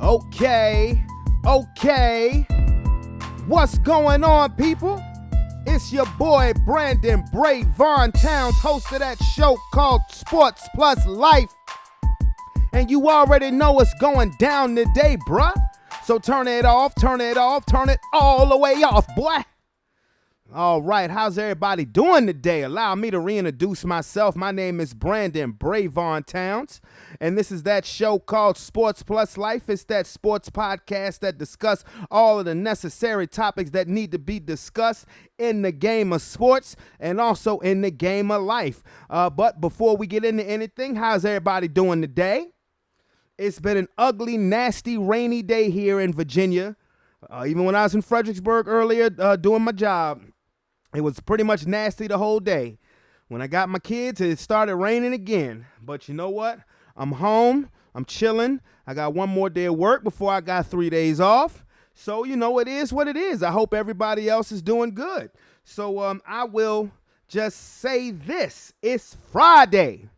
Okay. What's going on, people? It's your boy Brandon Brevon Towns, host of that show called Sports Plus Life. And you already know what's going down today, bruh. So turn it off, turn it all the way off, boy. All right, how's everybody doing today? Allow me to reintroduce myself. My name is Brandon Brevon Towns, and this is that show called Sports Plus Life. It's that sports podcast that discuss all of the necessary topics that need to be discussed in the game of sports and also in the game of life. But before we get into anything, how's everybody doing today? It's been an ugly, nasty, rainy day here in Virginia. Even when I was in Fredericksburg earlier doing my job, it was pretty much nasty the whole day. When I got my kids, it started raining again. But you know what? I'm home. I'm chilling. I got one more day of work before I got 3 days off. So, you know, it is what it is. I hope everybody else is doing good. So I will just say this. It's Friday,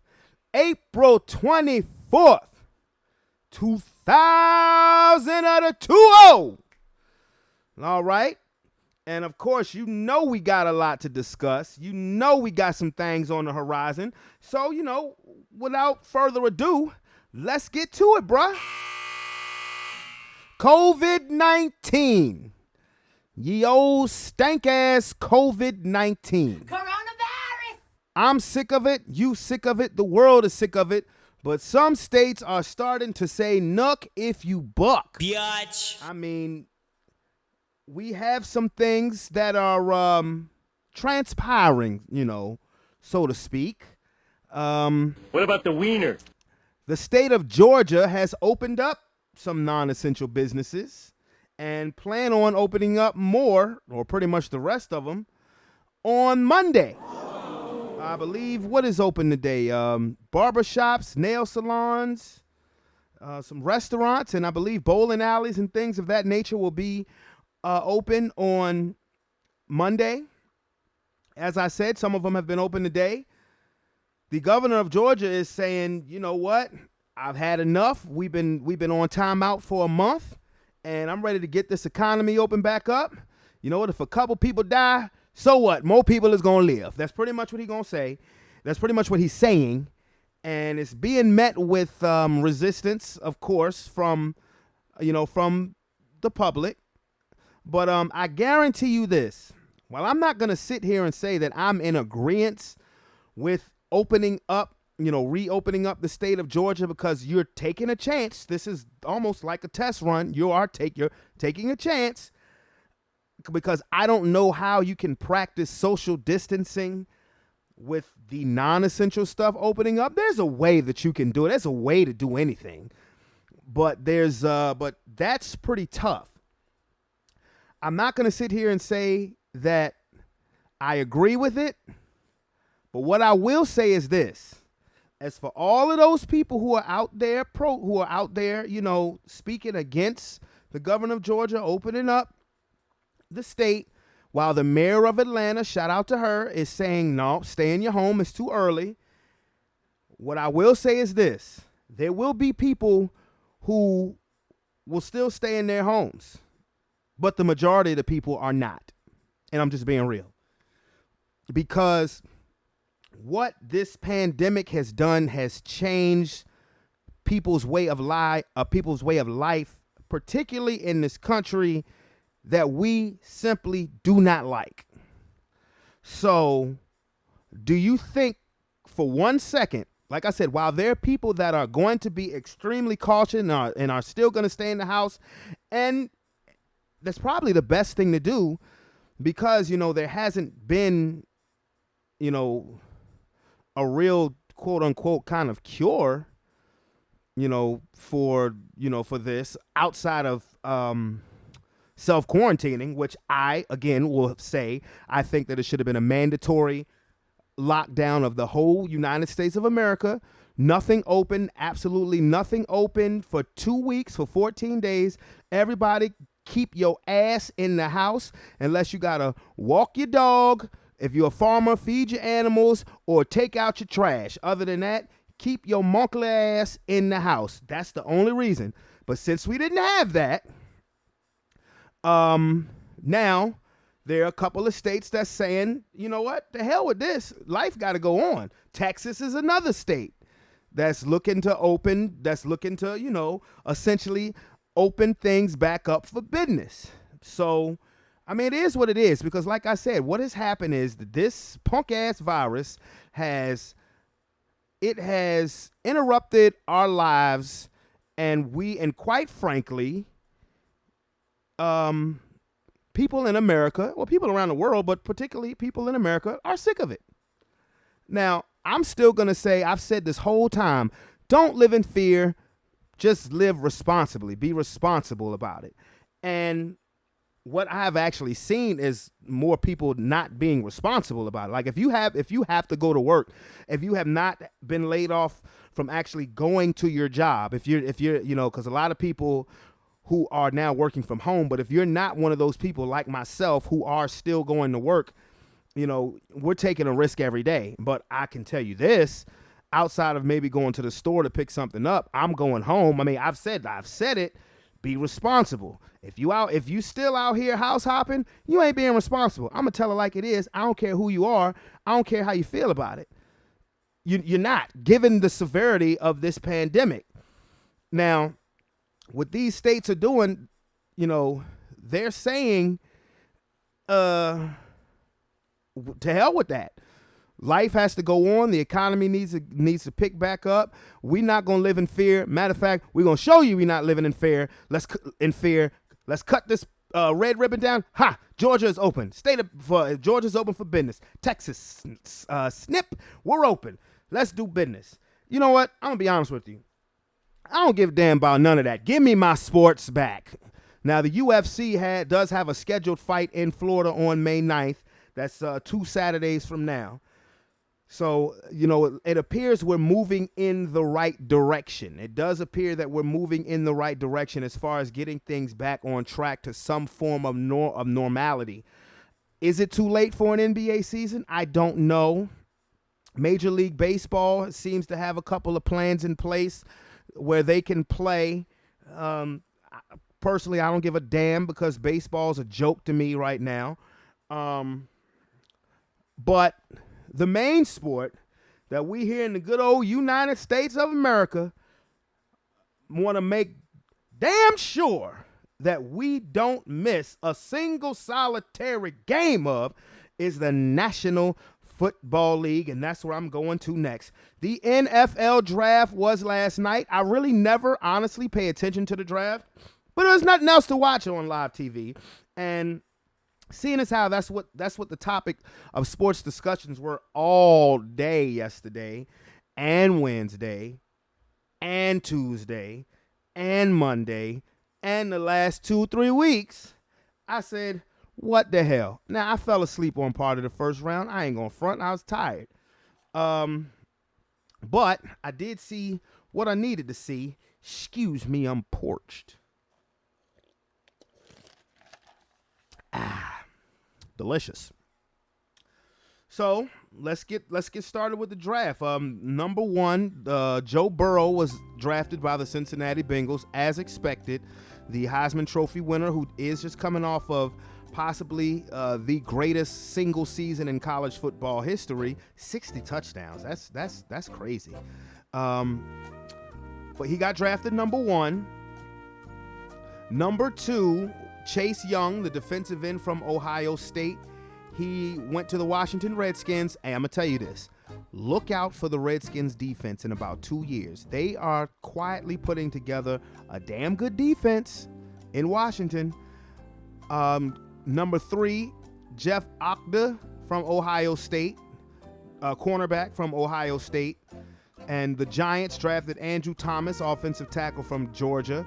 April 24th, 2020. All right. And, of course, you know we got a lot to discuss. You know we got some things on the horizon. So, you know, without further ado, let's get to it, bruh. COVID-19. Ye old stank-ass COVID-19. Coronavirus! I'm sick of it. You sick of it. The world is sick of it. But some states are starting to say, "Nuck if you buck." Biatch. I mean, we have some things that are transpiring, you know, so to speak. What about the wiener? The state of Georgia has opened up some non-essential businesses and plan on opening up more, or pretty much the rest of them, on Monday. I believe, what is open today? Barbershops, nail salons, some restaurants, and I believe bowling alleys and things of that nature will be open on Monday. As I said, some of them have been open today. The governor of Georgia is saying, you know what? I've had enough. We've been on timeout for a month, and I'm ready to get this economy open back up. You know what? If a couple people die, so what? More people is going to live. That's pretty much what he's going to say. That's pretty much what he's saying. And it's being met with resistance, of course, from the public. But I guarantee you this. While I'm not going to sit here and say that I'm in agreement with opening up, reopening up the state of Georgia, because you're taking a chance. This is almost like a test run. You're taking a chance, because I don't know how you can practice social distancing with the non-essential stuff opening up. There's a way that you can do it. There's a way to do anything. But that's pretty tough. I'm not going to sit here and say that I agree with it, but what I will say is this. As for all of those people who are out there, speaking against the governor of Georgia opening up the state, while the mayor of Atlanta, shout out to her, is saying, no, stay in your home, it's too early. What I will say is this. There will be people who will still stay in their homes, but the majority of the people are not. And I'm just being real. Because what this pandemic has done has changed people's way of life, particularly in this country that we simply do not like. So, do you think for 1 second, like I said, while there are people that are going to be extremely cautious and are still going to stay in the house, and that's probably the best thing to do, because, there hasn't been, a real quote unquote kind of cure, for this outside of self-quarantining, which I, again, will say, I think that it should have been a mandatory lockdown of the whole United States of America. Nothing open, absolutely nothing open for 2 weeks, for 14 days. Everybody keep your ass in the house unless you got to walk your dog. If you're a farmer, feed your animals or take out your trash. Other than that, keep your monkey ass in the house. That's the only reason. But since we didn't have that, now there are a couple of states that's saying, you know what, the hell with this. Life got to go on. Texas is another state that's looking to, you know, essentially open things back up for business. So, I mean, it is what it is, because like I said, what has happened is that this punk ass virus has interrupted our lives, and quite frankly, people in America, well, people around the world, but particularly people in America, are sick of it. Now, I'm still going to say, I've said this whole time, don't live in fear, just live responsibly, be responsible about it. And what I've actually seen is more people not being responsible about it. Like if you have to go to work, if you have not been laid off from actually going to your job, if you're, you know, because a lot of people who are now working from home, but if you're not one of those people like myself who are still going to work, you know, we're taking a risk every day. But I can tell you this, outside of maybe going to the store to pick something up, I'm going home. I mean, I've said it, be responsible. If you still out here house hopping, you ain't being responsible. I'm going to tell it like it is. I don't care who you are. I don't care how you feel about it. You're not, given the severity of this pandemic. Now, what these states are doing, you know, they're saying, to hell with that. Life has to go on. The economy needs to pick back up. We're not going to live in fear. Matter of fact, we're going to show you we're not living in fear. Let's cut this red ribbon down. Ha! Georgia is open. Georgia's open for business. Texas, snip, we're open. Let's do business. You know what? I'm going to be honest with you. I don't give a damn about none of that. Give me my sports back. Now, the UFC does have a scheduled fight in Florida on May 9th. That's 2 Saturdays from now. So, you know, it appears we're moving in the right direction. It does appear that we're moving in the right direction as far as getting things back on track to some form of normality. Is it too late for an NBA season? I don't know. Major League Baseball seems to have a couple of plans in place where they can play. Personally, I don't give a damn because baseball's a joke to me right now. But the main sport that we here in the good old United States of America want to make damn sure that we don't miss a single solitary game of is the National Football League, and that's where I'm going to next. The NFL draft was last night. I really never honestly pay attention to the draft, but there's nothing else to watch on live TV. And seeing as how that's what the topic of sports discussions were all day yesterday and Wednesday and Tuesday and Monday and the last 2-3 weeks, I said, what the hell? Now, I fell asleep on part of the first round. I ain't gonna front. I was tired. But I did see what I needed to see. Excuse me, I'm parched. Delicious. So let's get started with the draft. Number one, Joe Burrow was drafted by the Cincinnati Bengals as expected. The Heisman Trophy winner, who is just coming off of possibly the greatest single season in college football history, 60 touchdowns. That's crazy. But he got drafted number one. Number two, Chase Young, the defensive end from Ohio State. He went to the Washington Redskins. Hey, I'm going to tell you this. Look out for the Redskins defense in about 2 years. They are quietly putting together a damn good defense in Washington. Number three, Jeff Okda from Ohio State, cornerback from Ohio State. And the Giants drafted Andrew Thomas, offensive tackle from Georgia.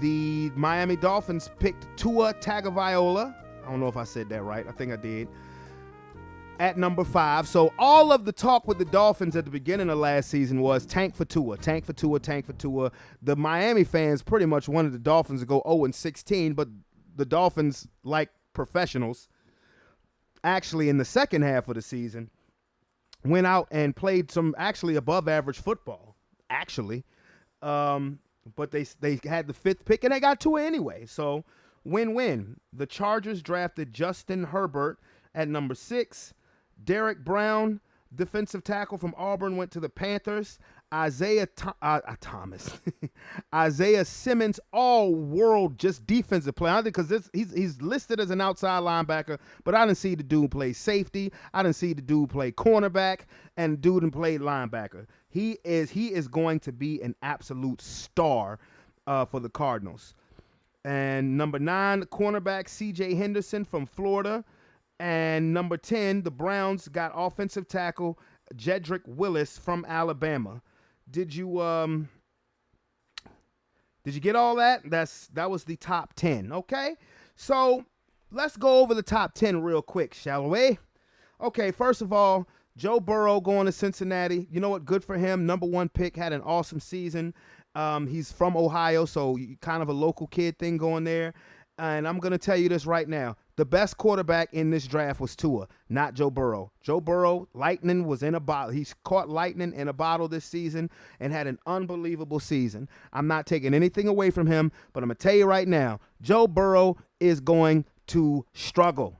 The Miami Dolphins picked Tua Tagovailoa. I don't know if I said that right. I think I did. At number 5. So all of the talk with the Dolphins at the beginning of last season was tank for Tua, tank for Tua, tank for Tua. The Miami fans pretty much wanted the Dolphins to go 0-16, but the Dolphins, like professionals, actually in the second half of the season, went out and played some actually above average football. Actually, but they had the 5th pick and they got Tua anyway. So win-win. The Chargers drafted Justin Herbert at number 6. Derek Brown, defensive tackle from Auburn, went to the Panthers. Isaiah Simmons, all-world just defensive player. I think because he's listed as an outside linebacker, but I didn't see the dude play safety. I didn't see the dude play cornerback, and dude didn't play linebacker. He is going to be an absolute star for the Cardinals. And number 9, cornerback C.J. Henderson from Florida. And number 10, the Browns got offensive tackle Jedrick Willis from Alabama. Did you get all that? That was the top 10, okay? So let's go over the top 10 real quick, shall we? Okay, first of all, Joe Burrow going to Cincinnati. You know what? Good for him. Number 1 pick, had an awesome season. He's from Ohio, so kind of a local kid thing going there. And I'm going to tell you this right now. The best quarterback in this draft was Tua, not Joe Burrow. Joe Burrow, lightning was in a bottle. He's caught lightning in a bottle this season and had an unbelievable season. I'm not taking anything away from him, but I'm going to tell you right now, Joe Burrow is going to struggle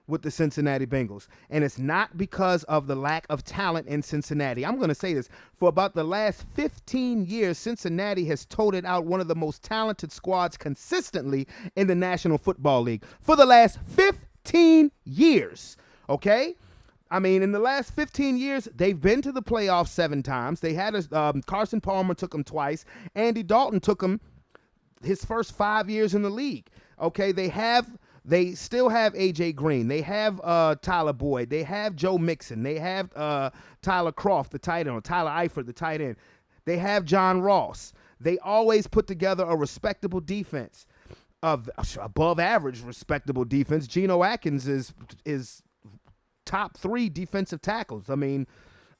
with the Cincinnati Bengals. And it's not because of the lack of talent in Cincinnati. I'm going to say this. For about the last 15 years, Cincinnati has toted out one of the most talented squads consistently in the National Football League. For the last 15 years, okay? I mean, in the last 15 years, they've been to the playoffs 7 times. They had Carson Palmer took them twice. Andy Dalton took them his first 5 years in the league. Okay, they still have A.J. Green. They have Tyler Boyd. They have Joe Mixon. They have Tyler Croft, the tight end, or Tyler Eifert, the tight end. They have John Ross. They always put together a respectable defense, above average respectable defense. Geno Atkins is top 3 defensive tackles. I mean,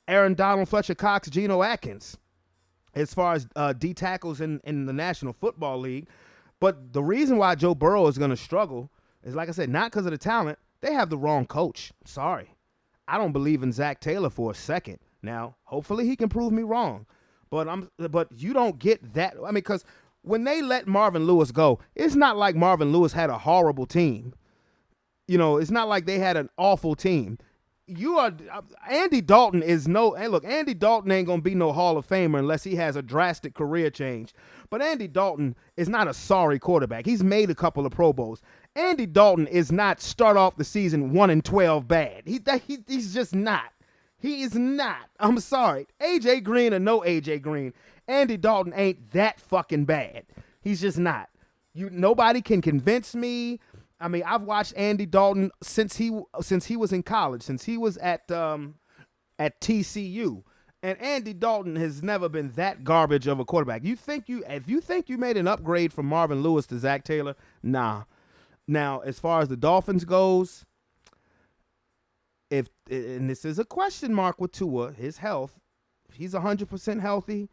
Aaron Donald, Fletcher Cox, Geno Atkins, as far as D tackles in the National Football League. But the reason why Joe Burrow is going to struggle is, like I said, not because of the talent. They have the wrong coach. Sorry. I don't believe in Zach Taylor for a second. Now, hopefully he can prove me wrong. But you don't get that. I mean, because when they let Marvin Lewis go, it's not like Marvin Lewis had a horrible team. You know, it's not like they had an awful team. Andy Dalton is Andy Dalton ain't going to be no Hall of Famer unless he has a drastic career change. But Andy Dalton is not a sorry quarterback. He's made a couple of Pro Bowls. Andy Dalton is not start off the season 1-12 bad. He's just not. He is not. I'm sorry. A.J. Green or no A.J. Green, Andy Dalton ain't that fucking bad. He's just not. Nobody can convince me. I mean, I've watched Andy Dalton since he was in college, since he was at TCU, and Andy Dalton has never been that garbage of a quarterback. If you think you made an upgrade from Marvin Lewis to Zach Taylor, nah. Now, as far as the Dolphins goes, and this is a question mark with Tua, his health, if he's 100% healthy.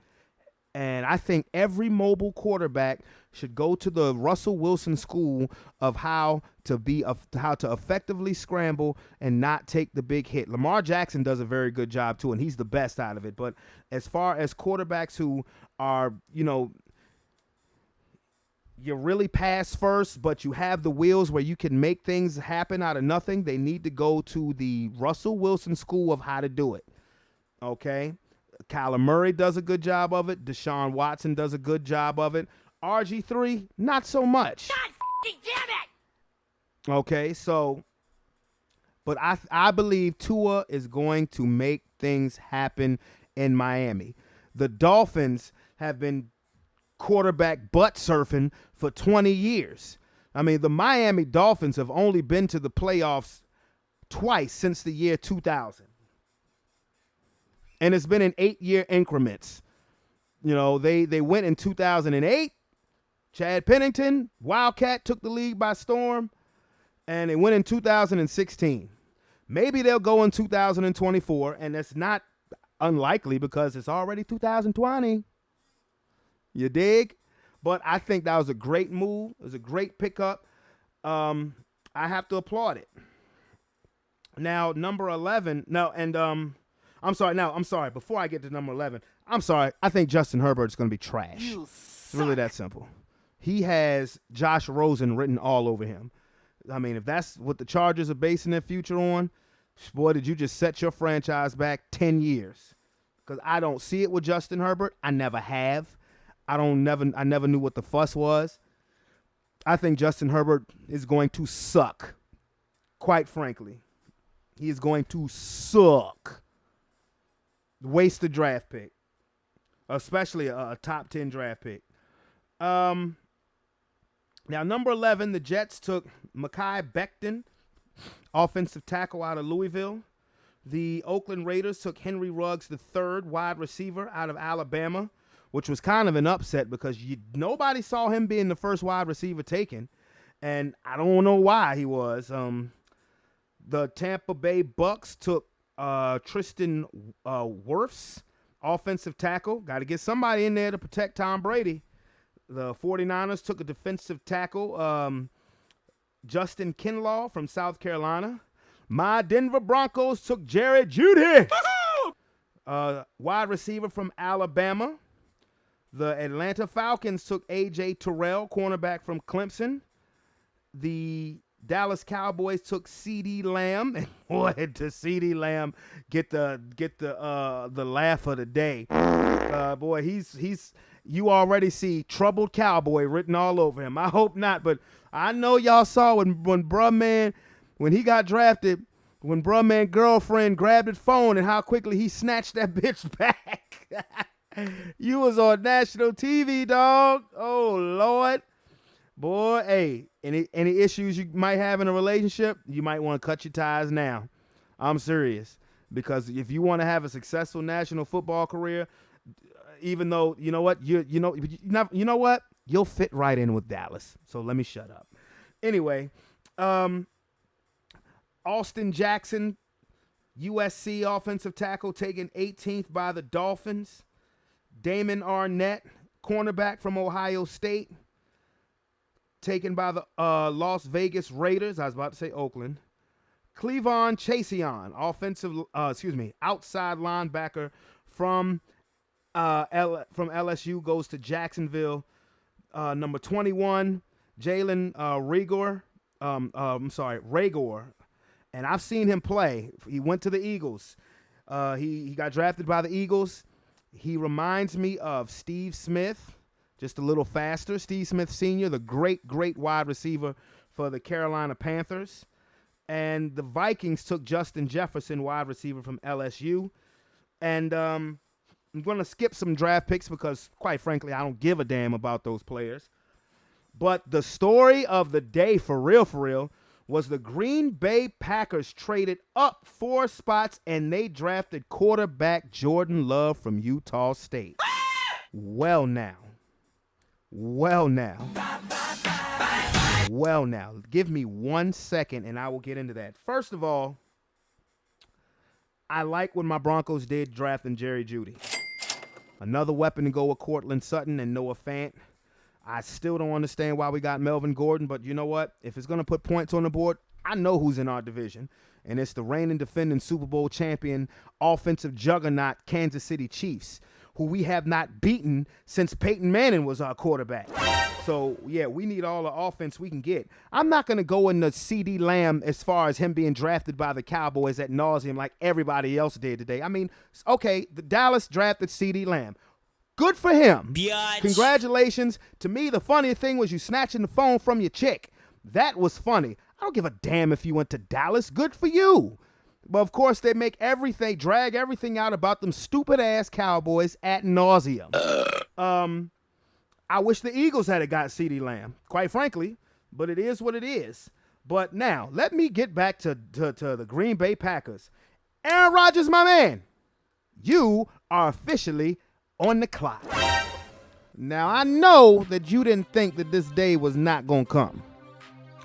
And I think every mobile quarterback should go to the Russell Wilson school of how to effectively scramble and not take the big hit. Lamar Jackson does a very good job too, and he's the best out of it. But as far as quarterbacks who are, you're really pass first, but you have the wheels where you can make things happen out of nothing, they need to go to the Russell Wilson school of how to do it. Okay? Kyler Murray does a good job of it. Deshaun Watson does a good job of it. RG3, not so much. God f***ing damn it! Okay, so, but I believe Tua is going to make things happen in Miami. The Dolphins have been quarterback butt surfing for 20 years. I mean, the Miami Dolphins have only been to the playoffs twice since the year 2000. And it's been in 8-year increments. They went in 2008. Chad Pennington, Wildcat, took the league by storm. And they went in 2016. Maybe they'll go in 2024. And that's not unlikely because it's already 2020. You dig? But I think that was a great move. It was a great pickup. I have to applaud it. Now, number 11. I'm sorry. Before I get to number 11, I'm sorry. I think Justin Herbert's going to be trash. You It's really that simple. He has Josh Rosen written all over him. I mean, if that's what the Chargers are basing their future on, boy, did you just set your franchise back 10 years. Because I don't see it with Justin Herbert. I never have. I never knew what the fuss was. I think Justin Herbert is going to suck. Quite frankly. He is going to suck. Waste a draft pick. Especially a top 10 draft pick. Now, number 11, the Jets took Mekhi Becton, offensive tackle out of Louisville. The Oakland Raiders took Henry Ruggs III, wide receiver out of Alabama, which was kind of an upset because nobody saw him being the first wide receiver taken, and I don't know why he was. The Tampa Bay Bucks took Tristan Wirfs, offensive tackle. Got to get somebody in there to protect Tom Brady. The 49ers took a defensive tackle, Justin Kinlaw from South Carolina. My Denver Broncos took Jared Jeudy, wide receiver from Alabama. The Atlanta Falcons took A.J. Terrell, cornerback from Clemson. The Dallas Cowboys took CeeDee Lamb, and boy, did CeeDee Lamb get the laugh of the day. Boy, he's you already see troubled cowboy written all over him. I hope not, but I know y'all saw when bruh man, when he got drafted, when bruh man girlfriend grabbed his phone and how quickly he snatched that bitch back. You was on national TV, dog. Oh Lord. Boy, hey, any issues you might have in a relationship, you might want to cut your ties now. I'm serious. Because if you want to have a successful national football career, even though, you know what, you know what, you'll fit right in with Dallas. So let me shut up. Anyway, Austin Jackson, USC offensive tackle, taken 18th by the Dolphins. Damon Arnett, cornerback from Ohio State, taken by the Las Vegas Raiders. I was about to say Oakland. Clevon Chaseon, outside linebacker from LSU, goes to Jacksonville. Number 21, Jalen Reagor. And I've seen him play. He went to the Eagles. He got drafted by the Eagles. He reminds me of Steve Smith, just a little faster. Steve Smith Sr., the great wide receiver for the Carolina Panthers. And the Vikings took Justin Jefferson, wide receiver from LSU. And I'm going to skip some draft picks because, quite frankly, I don't give a damn about those players. But the story of the day, for real, was the Green Bay Packers traded up 4 spots and they drafted quarterback Jordan Love from Utah State. Well now, give me 1 second and I will get into that. First of all, I like what my Broncos did drafting Jerry Jeudy. Another weapon to go with Cortland Sutton and Noah Fant. I still don't understand why we got Melvin Gordon, but you know what? If it's going to put points on the board, I know who's in our division, and it's the reigning defending Super Bowl champion, offensive juggernaut Kansas City Chiefs, who we have not beaten since Peyton Manning was our quarterback. So, yeah, we need all the offense we can get. I'm not going to go into CeeDee Lamb as far as him being drafted by the Cowboys ad nauseum like everybody else did today. I mean, okay, the Dallas drafted CeeDee Lamb. Good for him. Biatch. Congratulations. To me, the funniest thing was you snatching the phone from your chick. That was funny. I don't give a damn if you went to Dallas. Good for you. But, of course, they drag everything out about them stupid-ass Cowboys ad nauseum. I wish the Eagles had got CeeDee Lamb, quite frankly, but it is what it is. But now, let me get back to the Green Bay Packers. Aaron Rodgers, my man, you are officially on the clock. Now, I know that you didn't think that this day was not going to come.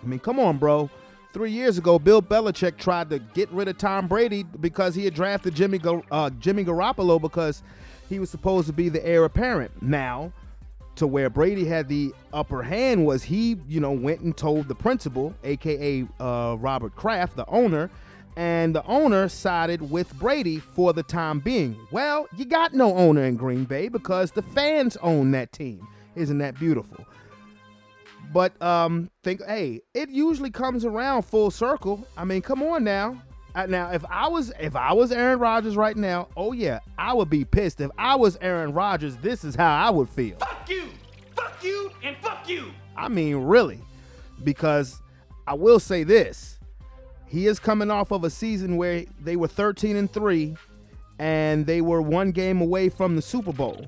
I mean, come on, bro. 3 years ago, Bill Belichick tried to get rid of Tom Brady because he had drafted Jimmy Garoppolo because he was supposed to be the heir apparent. Now, to where Brady had the upper hand was he, went and told the principal, a.k.a. Robert Kraft, the owner, and the owner sided with Brady for the time being. Well, you got no owner in Green Bay because the fans own that team. Isn't that beautiful? But it usually comes around full circle. I mean, come on now. Now, if I was Aaron Rodgers right now, oh yeah, I would be pissed. If I was Aaron Rodgers, this is how I would feel. Fuck you, and fuck you. I mean, really, because I will say this: he is coming off of a season where they were 13-3, and they were one game away from the Super Bowl.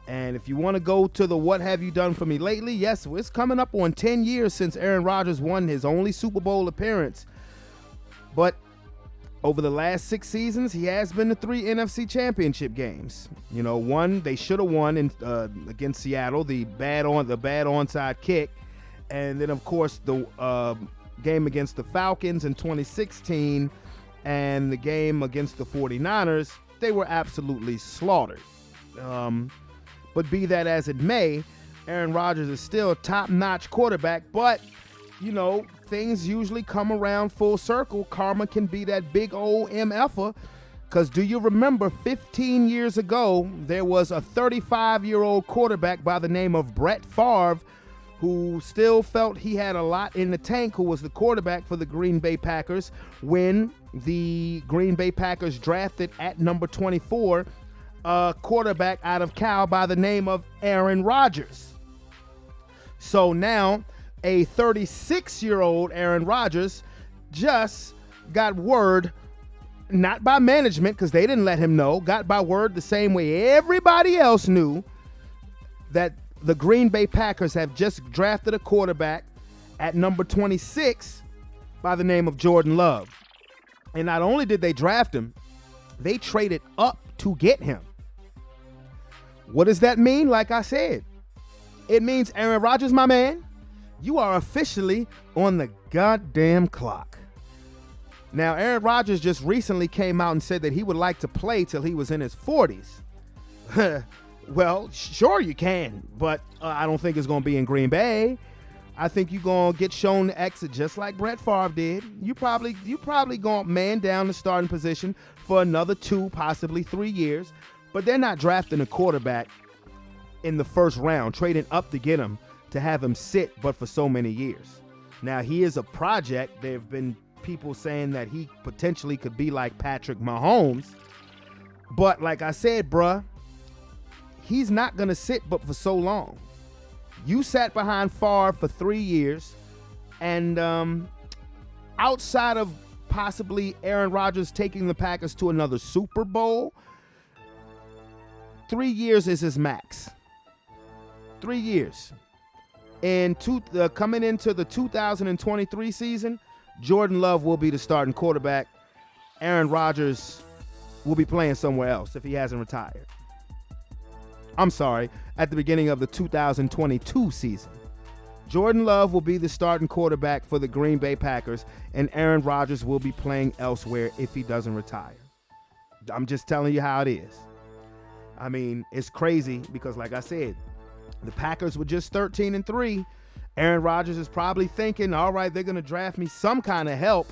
And if you want to go to the what have you done for me lately, yes, it's coming up on 10 years since Aaron Rodgers won his only Super Bowl appearance. But over the last 6 seasons, he has been to 3 NFC championship games. You know, one they should have won against Seattle, the bad onside kick. And then, of course, the game against the Falcons in 2016 and the game against the 49ers, they were absolutely slaughtered. But be that as it may, Aaron Rodgers is still a top-notch quarterback, but, you know, things usually come around full circle. Karma can be that big old MFer, because do you remember 15 years ago, there was a 35-year-old quarterback by the name of Brett Favre who still felt he had a lot in the tank, who was the quarterback for the Green Bay Packers when the Green Bay Packers drafted at number 24 a quarterback out of Cal by the name of Aaron Rodgers. So now a 36-year-old Aaron Rodgers just got word, not by management because they didn't let him know, got by word the same way everybody else knew, that the Green Bay Packers have just drafted a quarterback at number 26 by the name of Jordan Love. And not only did they draft him, they traded up to get him. What does that mean? Like I said, it means Aaron Rodgers, my man, you are officially on the goddamn clock. Now, Aaron Rodgers just recently came out and said that he would like to play till he was in his 40s. Well, sure you can, but I don't think it's going to be in Green Bay. I think you're going to get shown the exit just like Brett Favre did. You probably going to man down the starting position for another 2, possibly 3 years. But they're not drafting a quarterback in the first round, trading up to get him, to have him sit but for so many years. Now, he is a project. There have been people saying that he potentially could be like Patrick Mahomes. But like I said, bruh, he's not going to sit but for so long. You sat behind Favre for 3 years, and outside of possibly Aaron Rodgers taking the Packers to another Super Bowl, 3 years is his max. 3 years. And coming into the 2023 season, Jordan Love will be the starting quarterback. Aaron Rodgers will be playing somewhere else if he hasn't retired. I'm sorry, at the beginning of the 2022 season. Jordan Love will be the starting quarterback for the Green Bay Packers, and Aaron Rodgers will be playing elsewhere if he doesn't retire. I'm just telling you how it is. I mean, it's crazy because, like I said, the Packers were just 13-3. Aaron Rodgers is probably thinking, all right, they're going to draft me some kind of help.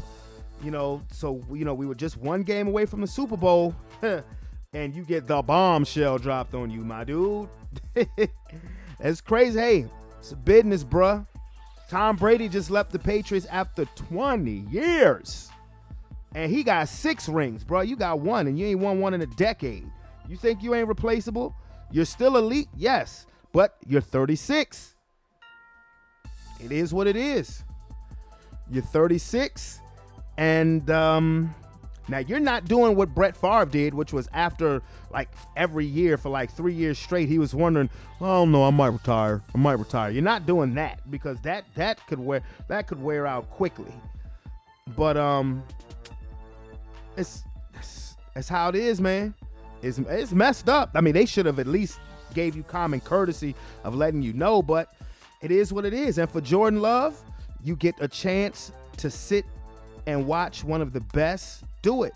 So we were just one game away from the Super Bowl. And you get the bombshell dropped on you, my dude. That's crazy. Hey, it's business, bruh. Tom Brady just left the Patriots after 20 years. And he got 6 rings, bro. You got 1, and you ain't won one in a decade. You think you ain't replaceable? You're still elite, yes, but you're 36. It is what it is. You're 36, and now you're not doing what Brett Favre did, which was after like every year for like 3 years straight, he was wondering, oh no, I might retire. You're not doing that because that could wear out quickly. But it's how it is, man. It's messed up. I mean, they should have at least gave you common courtesy of letting you know, but it is what it is. And for Jordan Love, you get a chance to sit and watch one of the best do it.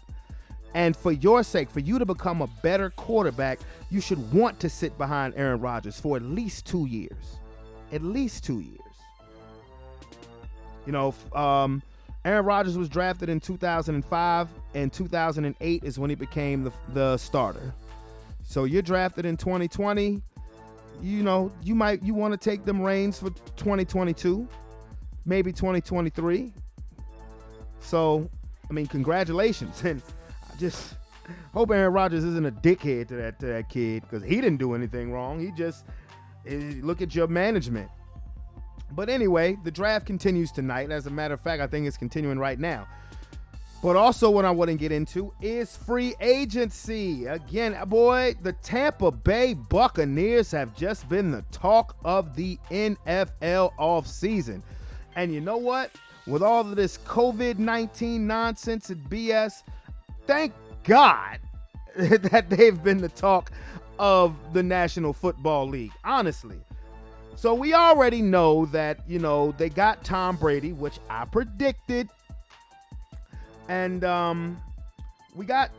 And for your sake, for you to become a better quarterback, you should want to sit behind Aaron Rodgers for at least 2 years. At least 2 years. Aaron Rodgers was drafted in 2005, and 2008 is when he became the starter. So you're drafted in 2020. you want to take them reins for 2022, maybe 2023. So, I mean, congratulations. And I just hope Aaron Rodgers isn't a dickhead to that kid, because he didn't do anything wrong. He just look at your management. But anyway, the draft continues tonight. As a matter of fact, I think it's continuing right now. But also what I want to get into is free agency. Again, boy, the Tampa Bay Buccaneers have just been the talk of the NFL offseason. And you know what? With all of this COVID-19 nonsense and BS, thank God that they've been the talk of the National Football League, honestly. So we already know that, they got Tom Brady, which I predicted. And we got,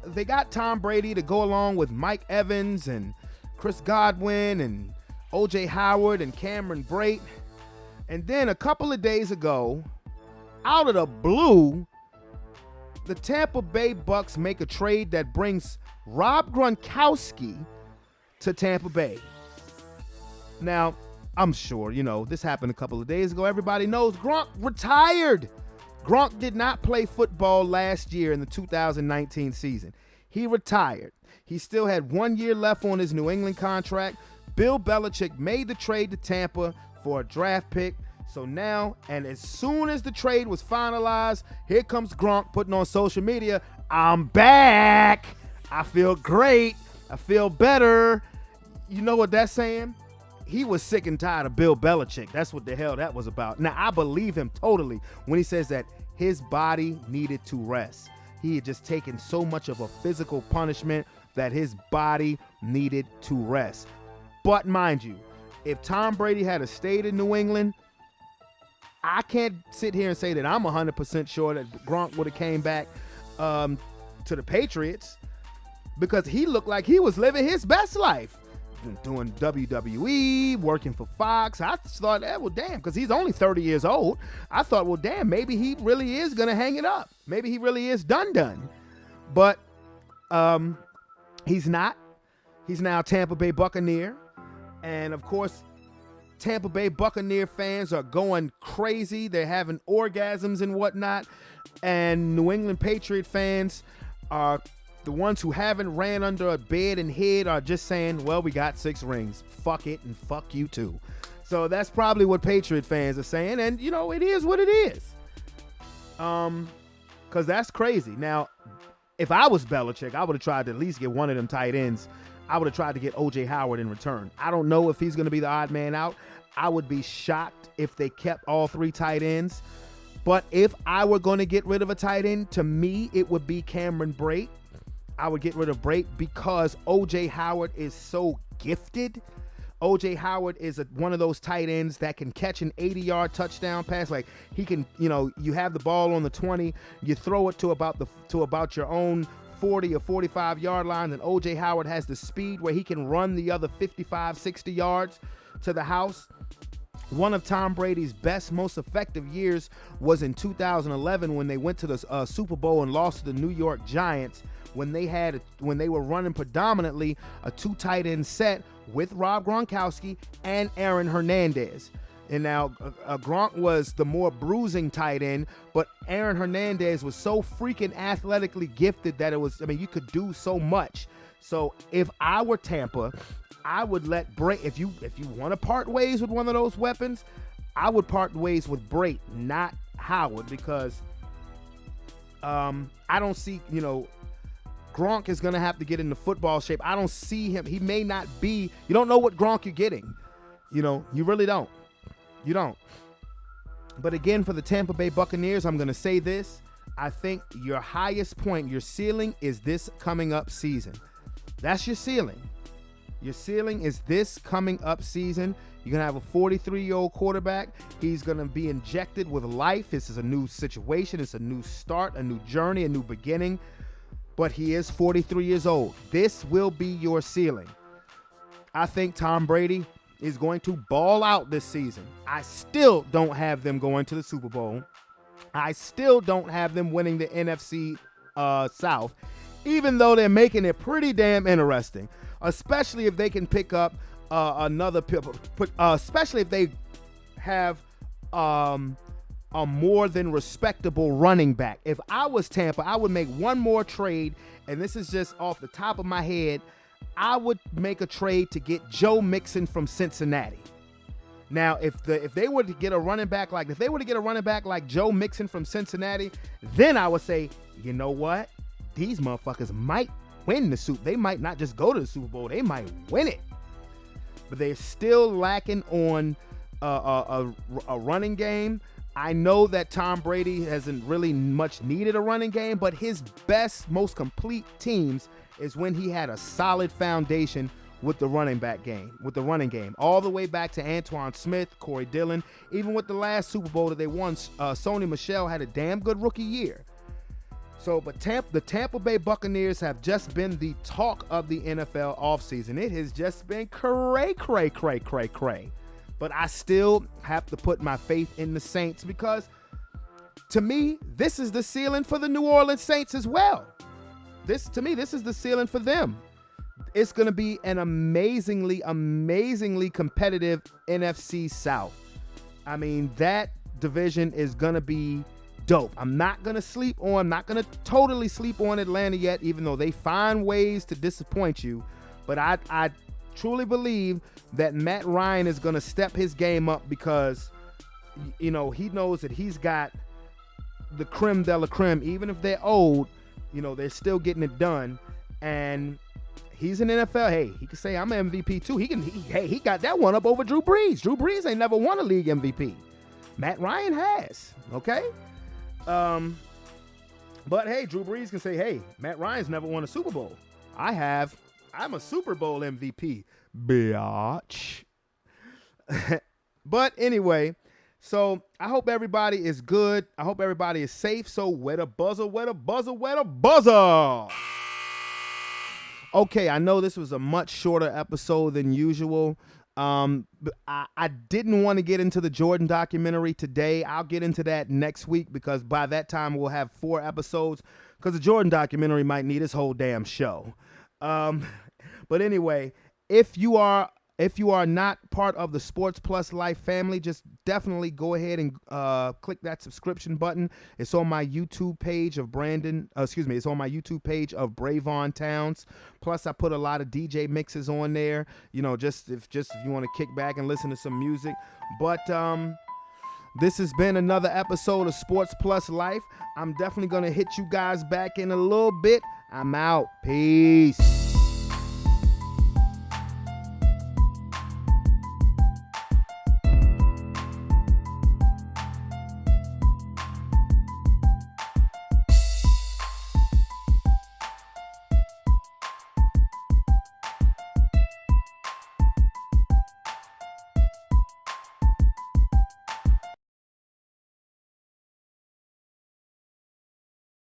they got Tom Brady to go along with Mike Evans and Chris Godwin and O.J. Howard and Cameron Brate. And then a couple of days ago, out of the blue, the Tampa Bay Bucs make a trade that brings Rob Gronkowski to Tampa Bay. Now, I'm sure, this happened a couple of days ago. Everybody knows Gronk retired. Gronk did not play football last year in the 2019 season. He retired. He still had 1 year left on his New England contract. Bill Belichick made the trade to Tampa for a draft pick. So now, and as soon as the trade was finalized, here comes Gronk putting on social media, "I'm back. I feel great. I feel better." You know what that's saying? He was sick and tired of Bill Belichick. That's what the hell that was about. Now, I believe him totally when he says that his body needed to rest. He had just taken so much of a physical punishment that his body needed to rest. But mind you, if Tom Brady had stayed in New England, I can't sit here and say that I'm 100% sure that Gronk would have came back to the Patriots, because he looked like he was living his best life. Doing WWE, working for Fox. I thought, well, damn, because he's only 30 years old. I thought, well, damn, maybe he really is going to hang it up. Maybe he really is done. But he's not. He's now Tampa Bay Buccaneer. And, of course, Tampa Bay Buccaneer fans are going crazy. They're having orgasms and whatnot. And New England Patriot fans are the ones who haven't ran under a bed and hid are just saying, well, we got 6 rings. Fuck it and fuck you too. So that's probably what Patriot fans are saying. And, it is what it is. Because that's crazy. Now, if I was Belichick, I would have tried to at least get one of them tight ends. I would have tried to get O.J. Howard in return. I don't know if he's going to be the odd man out. I would be shocked if they kept all 3 tight ends. But if I were going to get rid of a tight end, to me, it would be Cameron Brate. I would get rid of Brate because O.J. Howard is so gifted. O.J. Howard is one of those tight ends that can catch an 80-yard touchdown pass. Like, he can, you have the ball on the 20, you throw it to about your own 40 or 45-yard line, and O.J. Howard has the speed where he can run the other 55, 60 yards to the house. One of Tom Brady's best, most effective years was in 2011 when they went to the Super Bowl and lost to the New York Giants, when they were running predominantly a 2 tight end set with Rob Gronkowski and Aaron Hernandez. And now Gronk was the more bruising tight end, but Aaron Hernandez was so freaking athletically gifted that you could do so much. So if I were Tampa, I would let Brate, if you want to part ways with one of those weapons, I would part ways with Brate, not Howard, because I don't see, Gronk is going to have to get into football shape. I don't see him. He may not be. You don't know what Gronk you're getting. You really don't. You don't. But again, for the Tampa Bay Buccaneers, I'm going to say this. I think your highest point, your ceiling, is this coming up season. That's your ceiling. Your ceiling is this coming up season. You're going to have a 43-year-old quarterback. He's going to be injected with life. This is a new situation. It's a new start, a new journey, a new beginning. But he is 43 years old. This will be your ceiling. I think Tom Brady is going to ball out this season. I still don't have them going to the Super Bowl. I still don't have them winning the NFC South, even though they're making it pretty damn interesting, especially if they can pick up another especially if they have a more than respectable running back. If I was Tampa, I would make one more trade, and this is just off the top of my head. I would make a trade to get Joe Mixon from Cincinnati. Now, if they were to get a running back like Joe Mixon from Cincinnati, then I would say, you know what? These motherfuckers might win the Super. They might not just go to the Super Bowl. They might win it. But they're still lacking on a running game. I know that Tom Brady hasn't really much needed a running game, but his best, most complete teams is when he had a solid foundation with the running game, all the way back to Antoine Smith, Corey Dillon. Even with the last Super Bowl that they won, Sony Michel had a damn good rookie year. So, but the Tampa Bay Buccaneers have just been the talk of the NFL offseason. It has just been cray. But I still have to put my faith in the Saints because, to me, this is the ceiling for the New Orleans Saints as well. This is the ceiling for them. It's going to be an amazingly competitive NFC South. I mean, that division is going to be dope. I'm not going to totally sleep on Atlanta yet, even though they find ways to disappoint you. But I truly believe that Matt Ryan is going to step his game up because, he knows that he's got the creme de la creme. Even if they're old, they're still getting it done. And he's an NFL. Hey, he can say I'm an MVP too. He got that one up over Drew Brees. Drew Brees ain't never won a league MVP. Matt Ryan has. Okay. But hey, Drew Brees can say, hey, Matt Ryan's never won a Super Bowl. I have. I'm a Super Bowl MVP, biatch. But anyway, so I hope everybody is good. I hope everybody is safe. So where the buzzer. Okay, I know this was a much shorter episode than usual. But I didn't want to get into the Jordan documentary today. I'll get into that next week because by that time we'll have 4 episodes because the Jordan documentary might need its whole damn show. But anyway, if you are not part of the Sports Plus Life family, just definitely go ahead and click that subscription button. It's on my YouTube page of It's on my YouTube page of Brevon Towns. Plus, I put a lot of DJ mixes on there. Just if you want to kick back and listen to some music. But this has been another episode of Sports Plus Life. I'm definitely gonna hit you guys back in a little bit. I'm out. Peace.